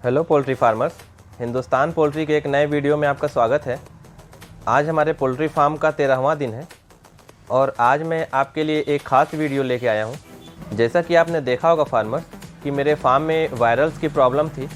Hello poultry farmers, Hindustan poultry के एक नए वीडियो में आपका स्वागत है। आज हमारे पोल्ट्री फार्म का 13वां दिन है और आज मैं आपके लिए एक ख़ास वीडियो लेके आया हूं। जैसा कि आपने देखा होगा फार्मर्स कि मेरे फार्म में वायरल्स की प्रॉब्लम थी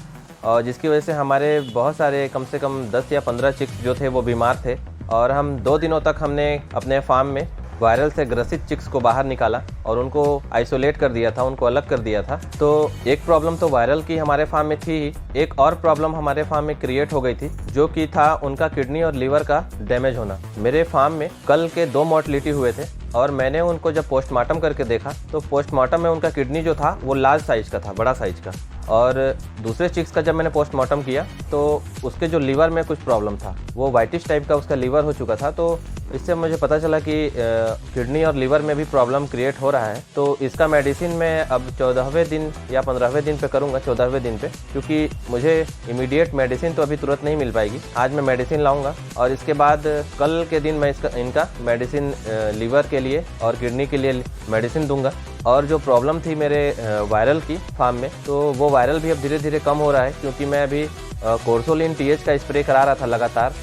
और जिसकी वजह से हमारे बहुत सारे कम से कम 10 या 15 चिक्स जो थे वो बीमार थे और हम 2 दिनों तक हमने अपने फार्म में वायरल से ग्रसित चिक्स को बाहर निकाला और उनको आइसोलेट कर दिया था, उनको अलग कर दिया था। तो एक प्रॉब्लम तो वायरल की हमारे फार्म में थी ही, एक और प्रॉब्लम हमारे फार्म में क्रिएट हो गई थी जो कि था उनका किडनी और लीवर का डैमेज होना। मेरे फार्म में कल के 2 मोर्टलिटी हुए थे और मैंने उनको जब पोस्टमार्टम करके देखा तो पोस्टमार्टम में उनका किडनी जो था वो लार्ज साइज का था, बड़ा साइज का। और दूसरे चिक्स का जब मैंने पोस्टमार्टम किया तो उसके जो लीवर में कुछ प्रॉब्लम था, वो वाइटिश टाइप का उसका लीवर हो चुका था। तो इससे मुझे पता चला कि किडनी और लीवर में भी प्रॉब्लम क्रिएट हो रहा है। तो इसका मेडिसिन मैं अब 14वें दिन या 15वें दिन पे करूँगा, 14वें दिन पे, क्योंकि मुझे इमीडिएट मेडिसिन तो अभी तुरंत नहीं मिल पाएगी। आज मैं मेडिसिन लाऊंगा और इसके बाद कल के दिन मैं इनका मेडिसिन लीवर के लिए और किडनी के लिए मेडिसिन दूंगा। और जो प्रॉब्लम थी मेरे वायरल की फार्म में, तो वो वायरल भी अब धीरे धीरे कम हो रहा है, क्योंकि मैं अभी कोर्सोलिन TH का स्प्रे करा रहा था लगातार,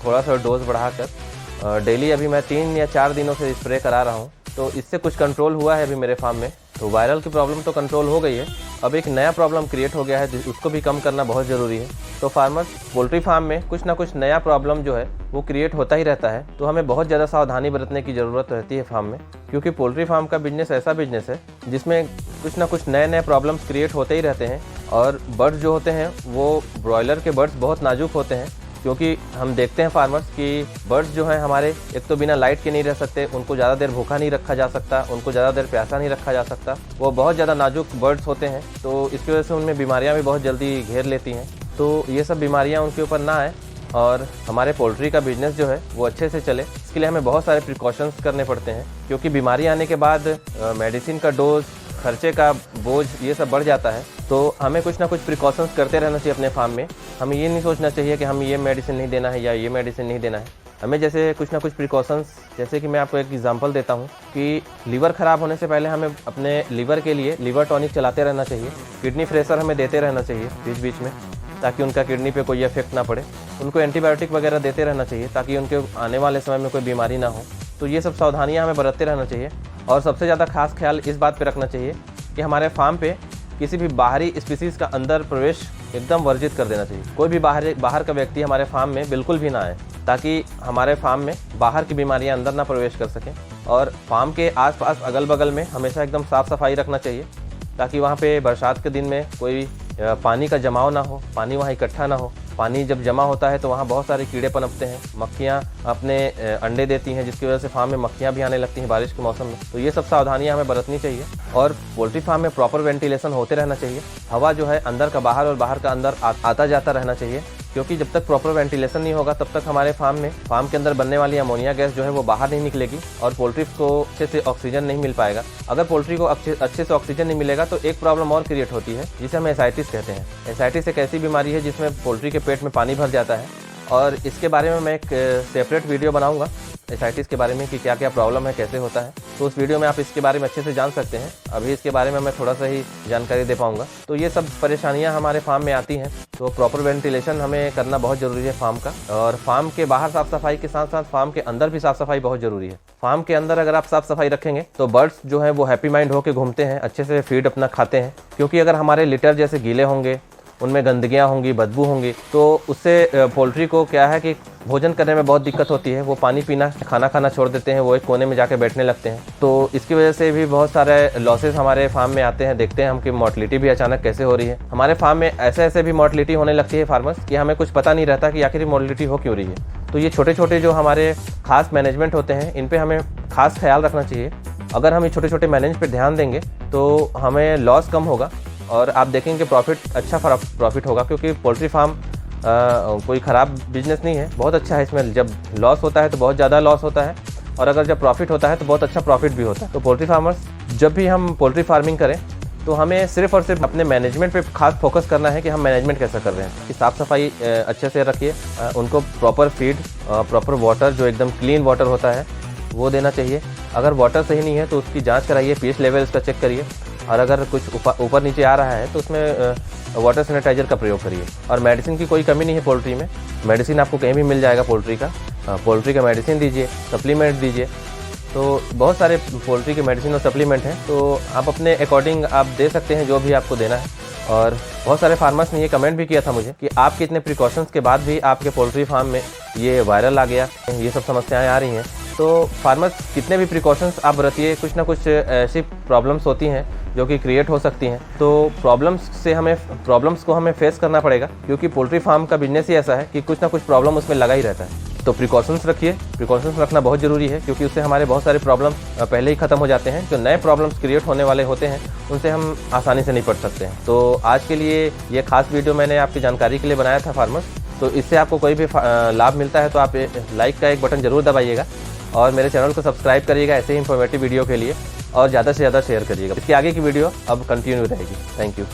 थोड़ा सा डोज बढ़ाकर डेली अभी मैं 3 या 4 दिनों से स्प्रे करा रहा हूँ। तो इससे कुछ कंट्रोल हुआ है अभी मेरे फार्म में। तो वायरल की प्रॉब्लम तो कंट्रोल हो गई है, अब एक नया प्रॉब्लम क्रिएट हो गया है, उसको भी कम करना बहुत ज़रूरी है। तो फार्मर्स, पोल्ट्री फार्म में कुछ ना कुछ नया प्रॉब्लम जो है वो क्रिएट होता ही रहता है। तो हमें बहुत ज़्यादा सावधानी बरतने की ज़रूरत रहती है फार्म में, क्योंकि पोल्ट्री फार्म का बिजनेस ऐसा बिजनेस है जिसमें कुछ ना कुछ नए नए प्रॉब्लम्स क्रिएट होते ही रहते हैं। और बर्ड्स जो होते हैं वो ब्रॉयलर के बर्ड्स बहुत नाजुक होते हैं, क्योंकि हम देखते हैं फार्मर्स कि बर्ड्स जो हैं हमारे, एक तो बिना लाइट के नहीं रह सकते, उनको ज़्यादा देर भूखा नहीं रखा जा सकता, उनको ज़्यादा देर प्यासा नहीं रखा जा सकता। वो बहुत ज़्यादा नाजुक बर्ड्स होते हैं, तो इसकी वजह से उनमें बीमारियां भी बहुत जल्दी घेर लेती हैं। तो ये सब बीमारियां उनके ऊपर ना आए और हमारे पोल्ट्री का बिजनेस जो है वो अच्छे से चले, इसके लिए हमें बहुत सारे प्रिकॉशंस करने पड़ते हैं। क्योंकि बीमारी आने के बाद मेडिसिन का डोज, खर्चे का बोझ, ये सब बढ़ जाता है। तो हमें कुछ ना कुछ प्रिकॉशंस करते रहना चाहिए अपने फार्म में। हमें ये नहीं सोचना चाहिए कि हमें ये मेडिसिन नहीं देना है या ये मेडिसिन नहीं देना है। हमें जैसे कुछ ना कुछ प्रिकॉशंस, जैसे कि मैं आपको एक एग्जांपल देता हूँ कि लीवर ख़राब होने से पहले हमें अपने लीवर के लिए लीवर टॉनिक चलाते रहना चाहिए। किडनी फ्रेशर हमें देते रहना चाहिए बीच बीच में, ताकि उनका किडनी पे कोई इफेक्ट ना पड़े। उनको एंटीबायोटिक वगैरह देते रहना चाहिए ताकि उनके आने वाले समय में कोई बीमारी ना हो। तो ये सब सावधानियाँ हमें बरतते रहना चाहिए। और सबसे ज़्यादा खास ख्याल इस बात पे रखना चाहिए कि हमारे फार्म पे किसी भी बाहरी स्पीसीज़ का अंदर प्रवेश एकदम वर्जित कर देना चाहिए। कोई भी बाहर का व्यक्ति हमारे फार्म में बिल्कुल भी ना आए, ताकि हमारे फार्म में बाहर की बीमारियां अंदर ना प्रवेश कर सकें। और फार्म के आसपास अगल बगल में हमेशा एकदम साफ़ सफाई रखना चाहिए, ताकि वहाँ पे बरसात के दिन में कोई पानी का जमाव ना हो, पानी वहाँ इकट्ठा ना हो। पानी जब जमा होता है तो वहाँ बहुत सारे कीड़े पनपते हैं, मक्खियाँ अपने अंडे देती हैं, जिसकी वजह से फार्म में मक्खियाँ भी आने लगती हैं बारिश के मौसम में। तो ये सब सावधानियाँ हमें बरतनी चाहिए। और पोल्ट्री फार्म में प्रॉपर वेंटिलेशन होते रहना चाहिए। हवा जो है अंदर का बाहर और बाहर का अंदर आता जाता रहना चाहिए, क्योंकि जब तक प्रॉपर वेंटिलेशन नहीं होगा तब तक हमारे फार्म के अंदर बनने वाली अमोनिया गैस जो है वो बाहर नहीं निकलेगी और पोल्ट्री को अच्छे से ऑक्सीजन नहीं मिल पाएगा। अगर पोल्ट्री को अच्छे से ऑक्सीजन नहीं मिलेगा तो एक प्रॉब्लम और क्रिएट होती है, जिसे हम एसाइटिस कहते हैं। एसाइटिस एक ऐसी बीमारी है जिसमें पोल्ट्री के पेट में पानी भर जाता है, और इसके बारे में मैं एक सेपरेट वीडियो बनाऊंगा एसाइटिस के बारे में कि क्या क्या प्रॉब्लम है, कैसे होता है। तो उस वीडियो में आप इसके बारे में अच्छे से जान सकते हैं। अभी इसके बारे में मैं थोड़ा सा ही जानकारी दे पाऊंगा। तो ये सब परेशानियां हमारे फार्म में आती हैं, तो प्रॉपर वेंटिलेशन हमें करना बहुत ज़रूरी है फार्म का। और फार्म के बाहर साफ़ सफाई के साथ साथ फार्म के अंदर भी साफ़ सफाई बहुत ज़रूरी है। फार्म के अंदर अगर आप साफ़ सफाई रखेंगे तो बर्ड्स जो है वो हैप्पी माइंड होकर घूमते हैं, अच्छे से फीड अपना खाते हैं। क्योंकि अगर हमारे लिटर जैसे गीले होंगे, उनमें गंदगियाँ होंगी, बदबू होंगी, तो उससे पोल्ट्री को क्या है कि भोजन करने में बहुत दिक्कत होती है। वो पानी पीना, खाना खाना छोड़ देते हैं, वो एक कोने में जाके बैठने लगते हैं। तो इसकी वजह से भी बहुत सारे लॉसेस हमारे फार्म में आते हैं। देखते हैं हम कि मोर्टलिटी भी अचानक कैसे हो रही है। हमारे फार्म में ऐसे भी मोर्टलिटी होने लगती है फार्मर्स कि हमें कुछ पता नहीं रहता कि आखिर मोर्टलिटी हो क्यों रही है। तो ये छोटे छोटे जो हमारे खास मैनेजमेंट होते हैं, इन पर हमें खास ख्याल रखना चाहिए। अगर हम ये छोटे छोटे मैनेज पर ध्यान देंगे तो हमें लॉस कम होगा और आप देखेंगे प्रॉफिट, अच्छा प्रॉफिट होगा। क्योंकि पोल्ट्री फार्म कोई ख़राब बिजनेस नहीं है, बहुत अच्छा है। इसमें जब लॉस होता है तो बहुत ज़्यादा लॉस होता है, और अगर जब प्रॉफिट होता है तो बहुत अच्छा प्रॉफिट भी होता है। तो पोल्ट्री फार्मर्स, जब भी हम पोल्ट्री फार्मिंग करें तो हमें सिर्फ और सिर्फ अपने मैनेजमेंट पे खास फोकस करना है कि हम मैनेजमेंट कैसा कर रहे हैं, कि साफ़ सफाई अच्छे से रखिए, उनको प्रॉपर फीड, प्रॉपर वाटर, जो एकदम क्लीन वाटर होता है वो देना चाहिए। अगर वाटर सही नहीं है तो उसकी जांच कराइए, पीएच लेवल उसका चेक करिए। और अगर कुछ ऊपर नीचे आ रहा है तो उसमें वाटर सैनिटाइजर का प्रयोग करिए। और मेडिसिन की कोई कमी नहीं है पोल्ट्री में, मेडिसिन आपको कहीं भी मिल जाएगा पोल्ट्री का मेडिसिन दीजिए, सप्लीमेंट दीजिए। तो बहुत सारे पोल्ट्री के मेडिसिन और सप्लीमेंट हैं, तो आप अपने अकॉर्डिंग आप दे सकते हैं जो भी आपको देना है। और बहुत सारे फार्मर्स ने ये कमेंट भी किया था मुझे कि आप कितने प्रिकॉशंस के बाद भी आपके पोल्ट्री फार्म में ये वायरल आ गया, ये सब समस्याएं आ रही हैं। तो फार्मर्स कितने भी प्रिकॉशंस आप बरतिए, कुछ ना कुछ ऐसी प्रॉब्लम्स होती हैं जो कि क्रिएट हो सकती हैं। तो प्रॉब्लम्स को हमें फेस करना पड़ेगा, क्योंकि पोल्ट्री फार्म का बिजनेस ही ऐसा है कि कुछ ना कुछ प्रॉब्लम उसमें लगा ही रहता है। तो प्रिकॉशंस रखिए, प्रिकॉशंस रखना बहुत ज़रूरी है, क्योंकि उससे हमारे बहुत सारे प्रॉब्लम पहले ही ख़त्म हो जाते हैं। जो नए प्रॉब्लम्स क्रिएट होने वाले होते हैं उनसे हम आसानी से निपट सकते हैं। तो आज के लिए ये खास वीडियो मैंने आपकी जानकारी के लिए बनाया था फार्मर्स। तो इससे आपको कोई भी लाभ मिलता है तो आप लाइक का एक बटन ज़रूर दबाइएगा और मेरे चैनल को सब्सक्राइब करिएगा ऐसे ही इंफॉर्मेटिव वीडियो के लिए, और ज़्यादा से ज़्यादा शेयर करिएगा। इसके आगे की वीडियो अब कंटिन्यू रहेगी। Thank you.